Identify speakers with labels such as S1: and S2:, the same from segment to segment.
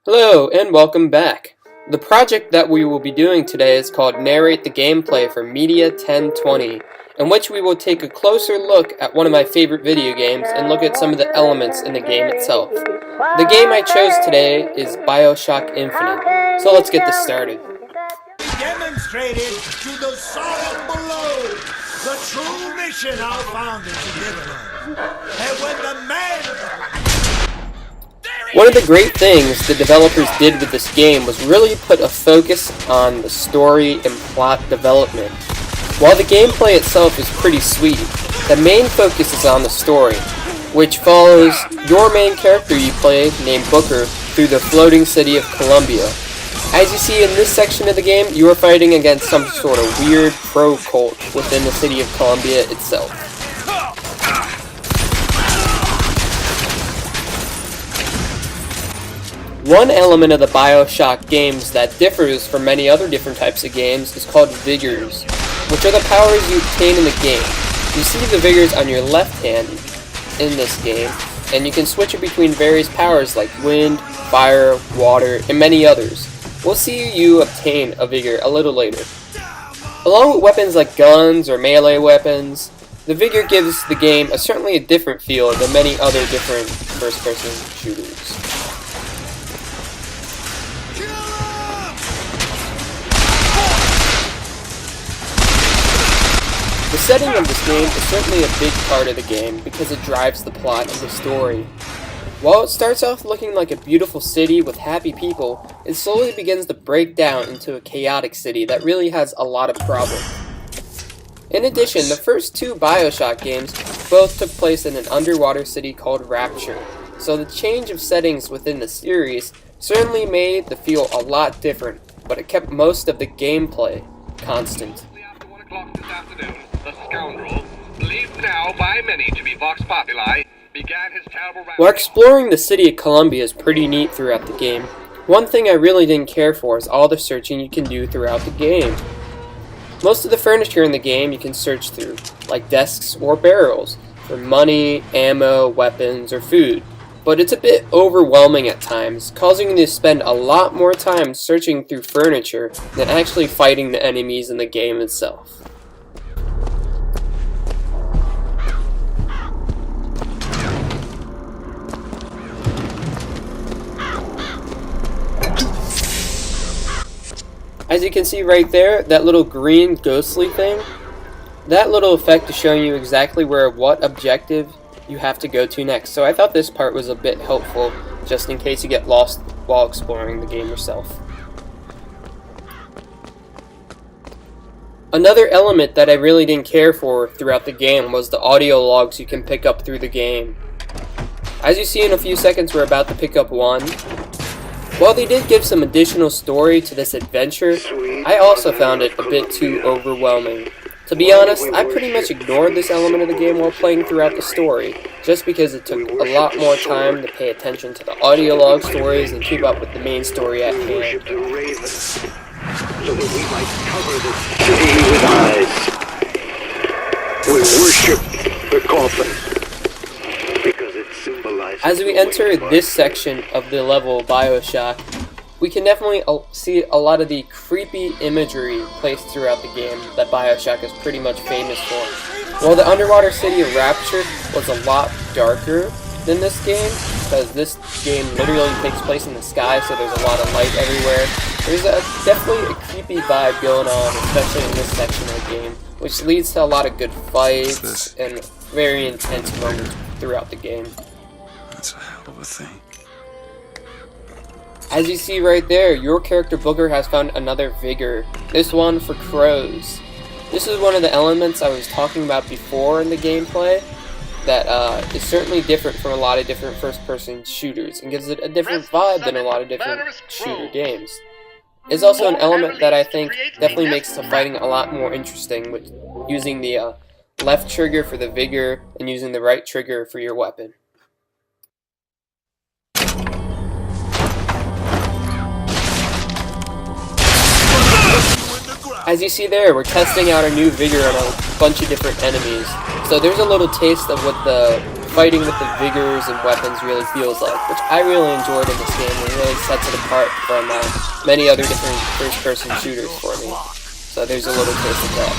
S1: Hello and welcome back. The project that we will be doing today is called Narrate the Gameplay for Media 1020, in which we will take a closer look at one of my favorite video games and look at some of the elements in the game itself. The game I chose today is Bioshock Infinite, so let's get this started.
S2: Demonstrated to the solid below the true mission our founders have given us. And when the man...
S1: One of the great things the developers did with this game was really put a focus on the story and plot development. While the gameplay itself is pretty sweet, the main focus is on the story, which follows your main character you play, named Booker, through the floating city of Columbia. As you see in this section of the game, you are fighting against some sort of weird pro-cult within the city of Columbia itself. One element of the Bioshock games that differs from many other different types of games is called vigors, which are the powers you obtain in the game. You see the vigors on your left hand in this game, and you can switch it between various powers like wind, fire, water, and many others. We'll see you obtain a vigor a little later. Along with weapons like guns or melee weapons, the vigor gives the game certainly a different feel than many other different first-person shooters. The setting of this game is certainly a big part of the game because it drives the plot of the story. While it starts off looking like a beautiful city with happy people, it slowly begins to break down into a chaotic city that really has a lot of problems. In addition, the first two Bioshock games both took place in an underwater city called Rapture, so the change of settings within the series certainly made the feel a lot different, but it kept most of the gameplay constant.
S3: The scoundrel, believed now by many to be Vox Populi, began his terrible
S1: While exploring the city of Columbia is pretty neat throughout the game, one thing I really didn't care for is all the searching you can do throughout the game. Most of the furniture in the game you can search through, like desks or barrels, for money, ammo, weapons, or food, but it's a bit overwhelming at times, causing you to spend a lot more time searching through furniture than actually fighting the enemies in the game itself. As you can see right there, that little green ghostly thing, that little effect is showing you exactly what objective you have to go to next. So I thought this part was a bit helpful, just in case you get lost while exploring the game yourself. Another element that I really didn't care for throughout the game was the audio logs you can pick up through the game. As you see in a few seconds, we're about to pick up one. While they did give some additional story to this adventure, I also found it a bit too overwhelming. To be honest, I pretty much ignored this element of the game while playing throughout the story, just because it took a lot more time to pay attention to the audio log stories and keep up with the main story at hand.
S4: So that we might cover the city with eyes. We worship the coffin.
S1: As we enter this section of the level of Bioshock, we can definitely see a lot of the creepy imagery placed throughout the game that Bioshock is pretty much famous for. While the underwater city of Rapture was a lot darker than this game, because this game literally takes place in the sky, so there's a lot of light everywhere, there's definitely a creepy vibe going on, especially in this section of the game, which leads to a lot of good fights and very intense moments throughout the game.
S5: That's a hell of a thing.
S1: As you see right there, your character Booker has found another vigor, this one for crows. This is one of the elements I was talking about before in the gameplay that is certainly different from a lot of different first-person shooters and gives it a different vibe than a lot of different shooter games. It's also an element that I think definitely makes the fighting a lot more interesting, with using the left trigger for the vigor and using the right trigger for your weapon. As you see there, we're testing out our new vigor on a bunch of different enemies. So there's a little taste of what the fighting with the vigors and weapons really feels like, which I really enjoyed in this game and really sets it apart from many other different first-person shooters for me. So there's a little taste of that.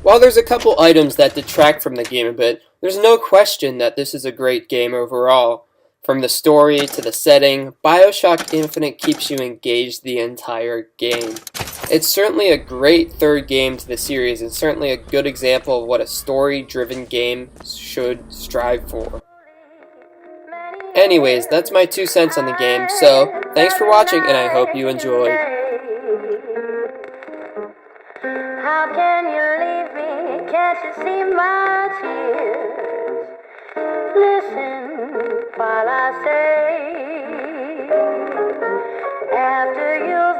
S1: While there's a couple items that detract from the game a bit, there's no question that this is a great game overall. From the story to the setting, Bioshock Infinite keeps you engaged the entire game. It's certainly a great third game to the series and certainly a good example of what a story-driven game should strive for. Anyways, that's my 2 cents on the game, so thanks for watching and I hope you enjoyed.
S6: How can you leave me? Can't you see my tears? Listen while I say, after you